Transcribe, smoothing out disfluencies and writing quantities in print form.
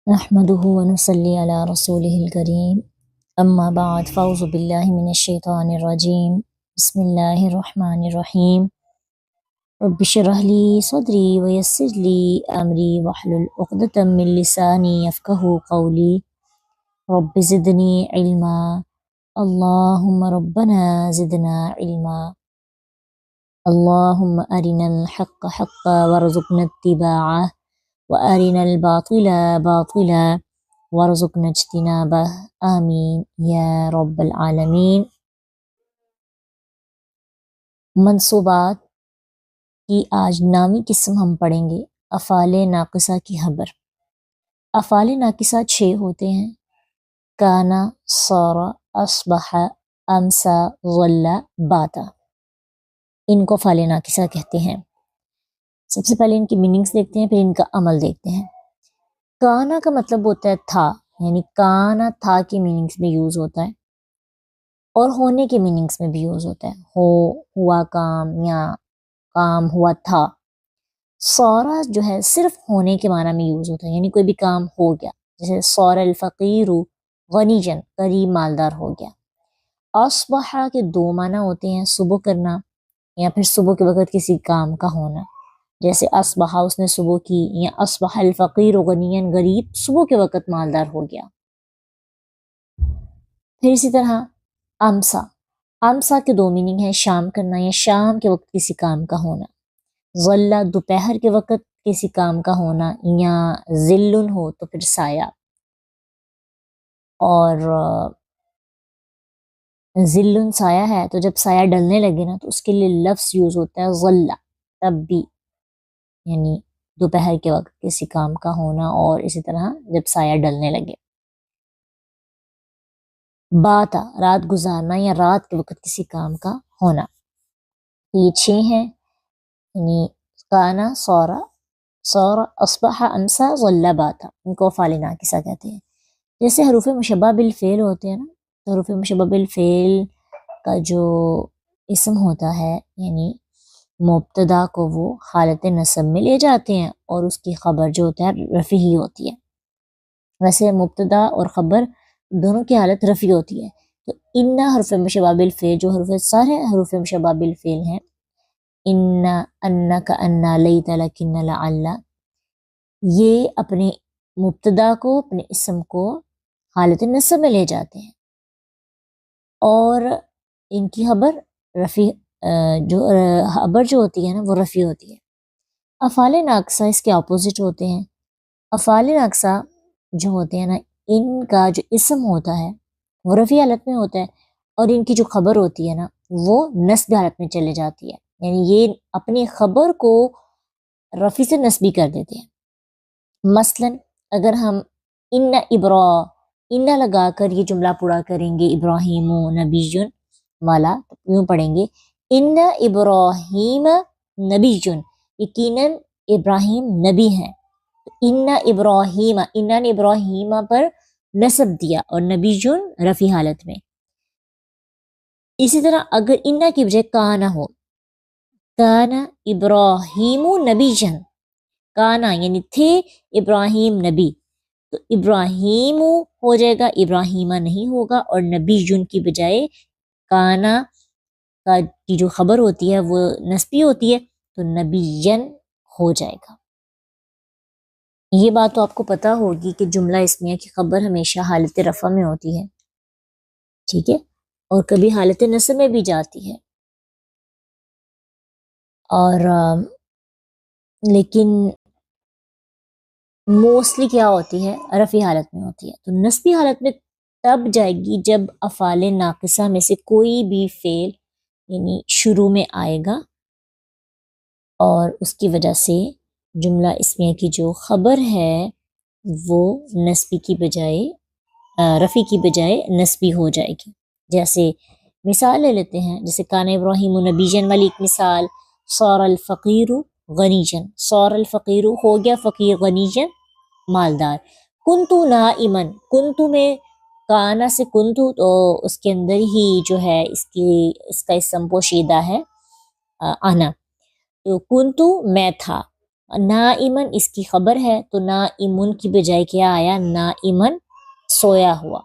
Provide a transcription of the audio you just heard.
نحمده ونصلي على رسوله الكريم أما بعد فأعوذ بالله من الشيطان الرجيم بسم الله الرحمن الرحيم رب اشرح لي صدري ويسر لي أمري واحلل عقدة من لساني يفقهوا قولي رب زدني علما اللهم ربنا زدنا علما اللهم أرنا الحق حقا وارزقنا اتباعه وأرنا الباطل باطلا وارزقنا اجتنابه آمین یا رب العالمین۔ منصوبات کی آج نامی قسم ہم پڑھیں گے افعال ناقصہ کی خبر۔ افعال ناقصہ 6 ہوتے ہیں: کانا، صار، اصبح، امسا، ظل، باتا۔ ان کو افعال ناقصہ کہتے ہیں۔ سب سے پہلے ان کی میننگز دیکھتے ہیں، پھر ان کا عمل دیکھتے ہیں۔ کانا کا مطلب ہوتا ہے تھا، یعنی کانا تھا کی میننگز میں یوز ہوتا ہے اور ہونے کے میننگز میں بھی یوز ہوتا ہے، ہوا کام یا کام ہوا تھا۔ صورا جو ہے صرف ہونے کے معنی میں یوز ہوتا ہے، یعنی کوئی بھی کام ہو گیا، جیسے صور الفقیر غنیجن، قریب مالدار ہو گیا۔ اصبح کے 2 معنی ہوتے ہیں، صبح کرنا یا پھر صبح کے وقت کسی کام کا ہونا، جیسے اصبح اس نے صبح کی، یا اصبح الفقیر غنیًا، غریب صبح کے وقت مالدار ہو گیا۔ پھر اسی طرح امسا، امسا کے 2 میننگ ہیں، شام کرنا یا شام کے وقت کسی کام کا ہونا۔ ظل دوپہر کے وقت کسی کام کا ہونا، یا ظلن ہو تو پھر سایہ، اور ظلن سایہ ہے تو جب سایہ ڈلنے لگے نا تو اس کے لیے لفظ یوز ہوتا ہے ظل، تب بھی یعنی دوپہر کے وقت کسی کام کا ہونا، اور اسی طرح جب سایہ ڈلنے لگے۔ باتا، رات گزارنا یا رات کے وقت کسی کام کا ہونا۔ یہ 6 ہیں، یعنی کانا، صورا، اصبح، امسا، ظل، باتا، ان کو افعال ناقصہ کہتے ہیں۔ جیسے حروف مشبہ بالفعل ہوتے ہیں نا، تو حروف مشبہ بالفعل کا جو اسم ہوتا ہے، یعنی مبتدا کو وہ حالت نصب میں لے جاتے ہیں اور اس کی خبر جو ہوتا ہے رفع ہی ہوتی ہے۔ ویسے مبتدا اور خبر دونوں کی حالت رفع ہوتی ہے، تو ان حروف مشبہ بالفعل جو سارے حروف مشبہ بالفعل ہیں، ان، انک، انا، لیت، لکن، لعل، یہ اپنے مبتدا کو، اپنے اسم کو حالت نصب میں لے جاتے ہیں اور ان کی خبر رفع خبر جو ہوتی ہے نا وہ رفع ہوتی ہے۔ افعال ناقصہ اس کے اپوزٹ ہوتے ہیں۔ افعال ناقصہ جو ہوتے ہیں نا، ان کا جو اسم ہوتا ہے وہ رفع حالت میں ہوتا ہے، اور ان کی جو خبر ہوتی ہے نا وہ نصب حالت میں چلے جاتی ہے، یعنی یہ اپنی خبر کو رفع سے نصبی کر دیتے ہیں۔ مثلا اگر ہم ان لگا کر یہ جملہ پورا کریں گے، ابراہیم نبی والا، تو یوں پڑھیں گے ان ابراہیم نبی، یقیناً ابراہیم نبی ہیں۔ ان ابراہیم، ان نے ابراہیم پر نصب دیا اور نبی رفع حالت میں۔ اسی طرح اگر ان کی بجائے کانا ہو، کانا ابراہیم نبی، کانا یعنی تھے ابراہیم نبی، تو ابراہیم ہو جائے گا، ابراہیمہ نہیں ہوگا، اور نبی کی بجائے کانا کی جو خبر ہوتی ہے وہ نسبی ہوتی ہے، تو نبیین ہو جائے گا۔ یہ بات تو آپ کو پتہ ہوگی کہ جملہ اسمیہ کی خبر ہمیشہ حالت رفع میں ہوتی ہے، ٹھیک ہے، اور کبھی حالت نصب میں بھی جاتی ہے، اور لیکن موسٹلی کیا ہوتی ہے، رفع حالت میں ہوتی ہے۔ تو نسبی حالت میں تب جائے گی جب افعال ناقصہ میں سے کوئی بھی فعل یعنی شروع میں آئے گا اور اس کی وجہ سے جملہ اسمیہ کی جو خبر ہے وہ نسبی کی بجائے رفع کی بجائے نسبی ہو جائے گی۔ جیسے مثال لے لیتے ہیں، جیسے کان ابراہیم نبیًا والی ایک مثال، صار الفقیر غنیًا، صار الفقیر ہو گیا فقیر، غنیًا مالدار۔ کنتو نائمًا، کنتو میں کانا سے کنتو، تو اس کے اندر ہی جو ہے اس کا اسم پوشیدہ ہے انا، تو کنتو میں تھا، نائمن اس کی خبر ہے تو نائمن کی بجائے کیا آیا؟ نائمن سویا ہوا.